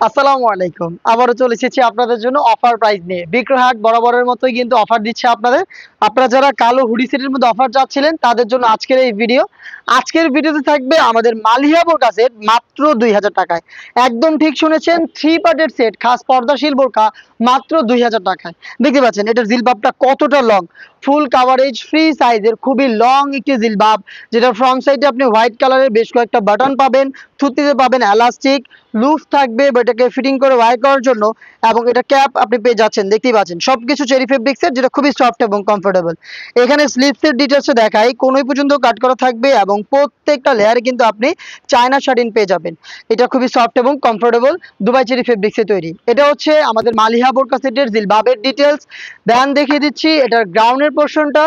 আসসালামু আলাইকুম। আবারও চলে এসেছি আপনাদের জন্য অফার প্রাইস নিয়ে। বিক্রয়হাট বরাবরের মতোই কিন্তু অফার দিচ্ছে আপনাদের। আপনারা যারা কালো হুডি সেটের মধ্যে অফার চাচ্ছিলেন তাদের জন্য আজকের এই ভিডিও। আজকের ভিডিওতে থাকবে আমাদের মালিহা বোরকা সেট মাত্র ২০০০ টাকায়। একদম ঠিক শুনেছেন, 3 পার্টের সেট খাস পর্দাশীল বোরকা মাত্র ২০০০ টাকায়। দেখতে পাচ্ছেন এটার জিলবাবটা কতটা লং, ফুল কাভারেজ ফ্রি সাইজের খুবই লং একটি জিলবাব, যেটা ফ্রন্ট সাইডে আপনি হোয়াইট কালারের বেশ কয়েকটা বাটন পাবেন, থুতিতে পাবেন এলাস্টিক, লুজ থাকবে এটাকে ফিটিং করে ওয়ার করার জন্য, এবং এটা ক্যাপ আপনি পেয়ে যাচ্ছেন। দেখতেই পাচ্ছেন সবকিছু চেরি ফেব্রিক্সের, যেটা খুবই সফট এবং কমফোর্টেবল। এখানে স্লিভসের ডিটেলসে দেখাই, কোনোই পর্যন্ত কাট করা থাকবে এবং প্রত্যেকটা লেয়ারে কিন্তু আপনি চায়না শাটিন পেয়ে যাবেন। এটা খুবই সফট এবং কমফোর্টেবল, দুবাই চেরি ফেব্রিক্সে তৈরি। এটা হচ্ছে আমাদের মালিহা বোরকা সেটের জিলবাবের ডিটেলস। দেন দেখিয়ে দিচ্ছি এটার গ্রাউন্ডের পোর্শনটা।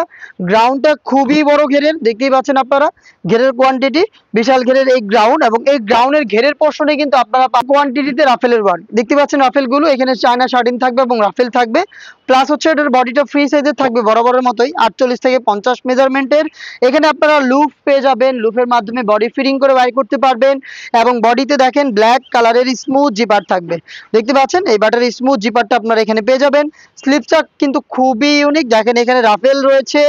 গ্রাউন্ডটা খুবই বড় ঘেরের, দেখতেই পাচ্ছেন আপনারা ঘেরের কোয়ান্টিটি, বিশাল ঘেরের এই গ্রাউন্ড, এবং এই গ্রাউন্ডের ঘেরের পোর্শনে কিন্তু আপনারা কোয়ান্টিটিতে রাফেলের ওয়ার্ক দেখতে পাচ্ছেন। রাফেল গুলো এখানে চায়না শার্টিন থাকবে এবং রাফেল থাকবে। প্লাস হচ্ছে এটার বডিটা ফ্রি সাইজের থাকবে বরাবরের মতোই 48 থেকে 50 মেজারমেন্টের। এখানে আপনারা লুপ পেয়ে যাবেন, লুপের মাধ্যমে বডি ফিটিং করে ওয়ার করতে পারবেন। এবং বডিতে দেখেন ব্ল্যাক কালারের স্মুথ জিপার থাকবে, দেখতে পাচ্ছেন এই বাটার স্মুথ জিপারটা আপনারা এখানে পেয়ে যাবেন। স্লিপসটা কিন্তু খুবই ইউনিক, দেখেন এখানে রাফেল রয়েছে,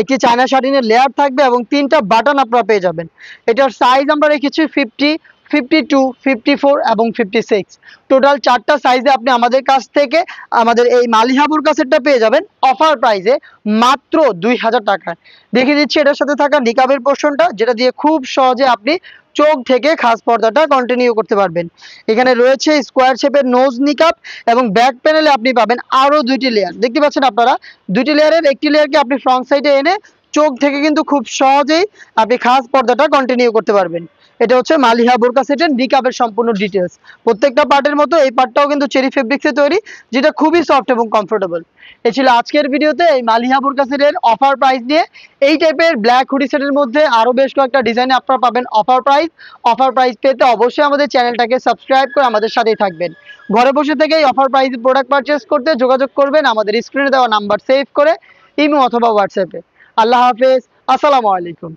একটি চায়না শাটিনের লেয়ার থাকবে এবং 3টা বাটন আপনারা পেয়ে যাবেন। এটার সাইজ আমরা রেখেছি 50, 52, 54 এবং 56। টোটাল 4টা সাইজে আপনি আমাদের কাছ থেকে আমাদের এই মালিহা বোরকা সেটটা পেয়ে যাবেন অফার প্রাইসে মাত্র ২০০০ টাকায়। দেখিয়ে দিচ্ছি এটার সাথে থাকা নিকাবের পোর্শনটা, যেটা দিয়ে খুব সহজে আপনি চোখ থেকে খাস পর্দাটা কন্টিনিউ করতে পারবেন। এখানে রয়েছে স্কোয়ার শেপের নোজ নিকাব, এবং ব্যাক প্যানেলে আপনি পাবেন আরো 2টি লেয়ার। দেখতে পাচ্ছেন আপনারা 2টি লেয়ারের একটি লেয়ারকে আপনি ফ্রন্ট সাইডে এনে চোখ থেকে কিন্তু খুব সহজেই আপনি খাস পর্দাটা কন্টিনিউ করতে পারবেন। এটা হচ্ছে মালিহা বোরকা সেটের নিকাবের সম্পূর্ণ ডিটেলস। প্রত্যেকটা পার্টের মতো এই পার্টটাও কিন্তু চেরি ফেব্রিক্সে তৈরি, যেটা খুবই সফট এবং কমফোর্টেবল। এ ছিল আজকের ভিডিওতে এই মালিহা বোরকা সেটের অফার প্রাইস নিয়ে। এই টাইপের ব্ল্যাক হুডি সেটের মধ্যে আরো বেশ কয়েকটা ডিজাইনে আপনারা পাবেন অফার প্রাইস। অফার প্রাইস পেতে অবশ্যই আমাদের চ্যানেলটাকে সাবস্ক্রাইব করে আমাদের সাথেই থাকবেন। ঘরে বসে থেকেই অফার প্রাইস প্রোডাক্ট পারচেস করতে যোগাযোগ করবেন আমাদের স্ক্রিনে দেওয়া নাম্বার সেভ করে, ইমো অথবা হোয়াটসঅ্যাপে। আল্লাহ হাফেজ, আসসালামু আলাইকুম।